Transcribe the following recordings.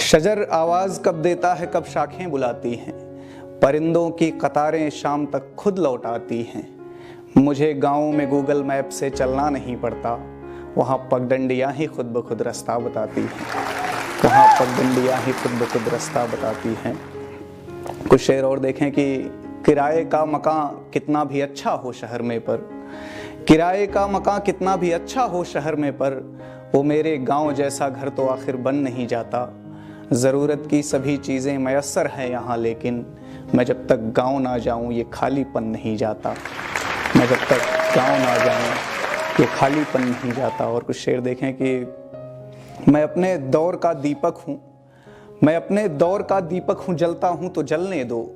शजर आवाज़ कब देता है, कब शाखें बुलाती हैं, परिंदों की कतारें शाम तक खुद लौट आती हैं। मुझे गाँव में गूगल मैप से चलना नहीं पड़ता, वहाँ पगडंडियाँ ही खुद ब खुद रास्ता बताती हैं। वहाँ पगडंडियाँ ही खुद ब खुद रास्ता बताती हैं। कुछ शेर और देखें कि किराए का मकान कितना भी अच्छा हो शहर में, पर किराए का मकान कितना भी अच्छा हो शहर में, पर वो मेरे गांव जैसा घर तो आखिर बन नहीं जाता। ज़रूरत की सभी चीज़ें मयस्सर हैं यहाँ, लेकिन मैं जब तक गांव ना जाऊँ ये खालीपन नहीं जाता। मैं जब तक गांव ना जाऊँ ये खालीपन नहीं जाता। और कुछ शेर देखें कि मैं अपने दौर का दीपक हूँ, मैं अपने दौर का दीपक हूँ, जलता हूँ तो जलने दो।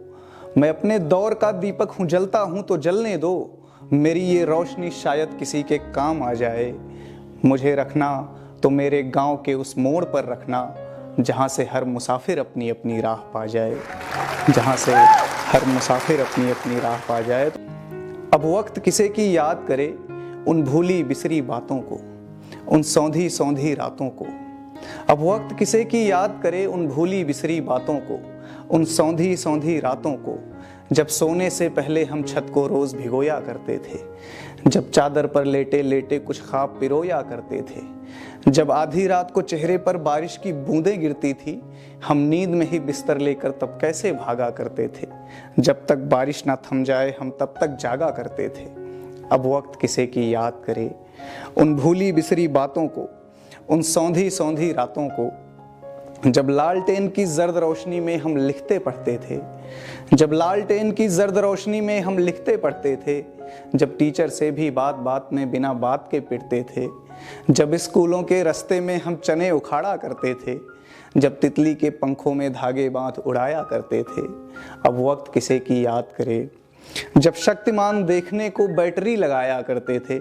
मैं अपने दौर का दीपक हूँ, जलता हूँ तो जलने दो। मेरी ये रोशनी शायद किसी के काम आ जाए। मुझे रखना तो मेरे गांव के उस मोड़ पर रखना, जहाँ से हर मुसाफिर अपनी अपनी राह पा जाए। जहाँ से हर मुसाफिर अपनी अपनी राह पा जाए। अब वक्त किसे की याद करे उन भूली बिसरी बातों को, उन सौंधी सौंधी रातों को। अब वक्त किसे की याद करे उन भूली बिसरी बातों को, उन सौंधी सौंधी रातों को। जब सोने से पहले हम छत को रोज़ भिगोया करते थे, जब चादर पर लेटे लेटे कुछ ख्वाब पिरोया करते थे, जब आधी रात को चेहरे पर बारिश की बूंदें गिरती थी, हम नींद में ही बिस्तर लेकर तब कैसे भागा करते थे। जब तक बारिश ना थम जाए हम तब तक जागा करते थे। अब वक्त किसे की याद करे उन भूली बिसरी बातों को, उन सौंधी सौंधी रातों को। जब लालटेन की जर्द रोशनी में हम लिखते पढ़ते थे, जब लालटेन की जर्द रोशनी में हम लिखते पढ़ते थे, जब टीचर से भी बात बात में बिना बात के पिटते थे, जब स्कूलों के रास्ते में हम चने उखाड़ा करते थे, जब तितली के पंखों में धागे बांध उड़ाया करते थे। अब वक्त किसे की याद करे जब शक्तिमान देखने को बैटरी लगाया करते थे,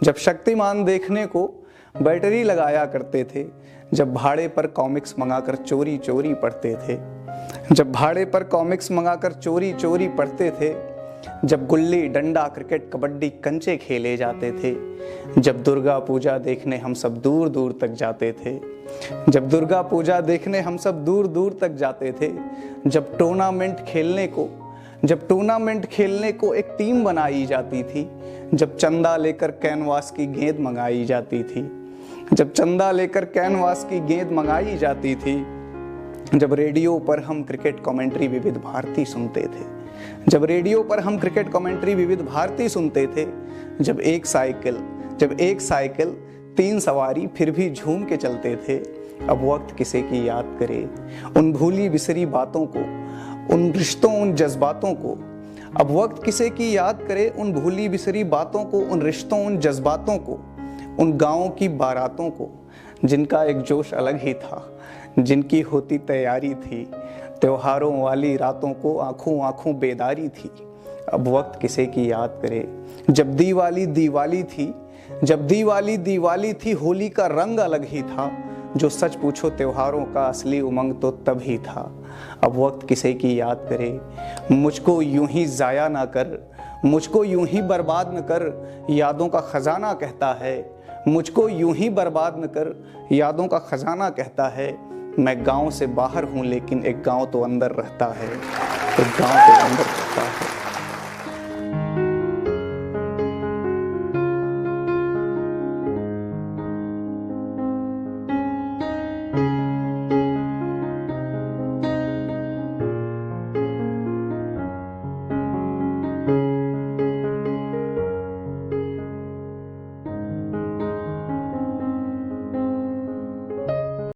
जब शक्तिमान देखने को बैटरी लगाया करते थे, जब भाड़े पर कॉमिक्स मंगाकर चोरी चोरी पढ़ते थे, जब भाड़े पर कॉमिक्स मंगाकर चोरी चोरी पढ़ते थे, जब गुल्ली डंडा क्रिकेट कबड्डी कंचे खेले जाते थे, जब दुर्गा पूजा देखने हम सब दूर दूर तक जाते थे, जब दुर्गा पूजा देखने हम सब दूर दूर तक जाते थे, जब टूर्नामेंट खेलने को एक टीम बनाई जाती थी, जब चंदा लेकर कैनवास की गेंद मंगाई जाती थी, जब चंदा लेकर कैनवास की गेंद मंगाई जाती थी, जब रेडियो पर हम क्रिकेट कमेंट्री विविध भारती सुनते थे, जब रेडियो पर हम क्रिकेट कमेंट्री विविध भारती सुनते थे, जब एक साइकिल 3 सवारी फिर भी झूम के चलते थे। अब वक्त किसे की याद करे उन भूली बिसरी बातों को, उन रिश्तों उन जज्बातों को। अब वक्त किसे की याद करे उन भूली बिसरी बातों को, उन रिश्तों उन जज्बातों को, उन गाँव की बारातों को, जिनका एक जोश अलग ही था, जिनकी होती तैयारी थी, त्योहारों वाली रातों को आंखों आंखों बेदारी थी। अब वक्त किसे की याद करे जब दिवाली थी, होली का रंग अलग ही था, जो सच पूछो त्योहारों का असली उमंग तो तब ही था। अब वक्त किसे की याद करे मुझको यूं ही ज़ाया ना कर, मुझको यूं ही बर्बाद न कर, यादों का ख़जाना कहता है। मुझको यूं ही बर्बाद न कर, यादों का ख़जाना कहता है। मैं गांव से बाहर हूं लेकिन एक गांव तो अंदर रहता है, एक गांव तो अंदर रहता है।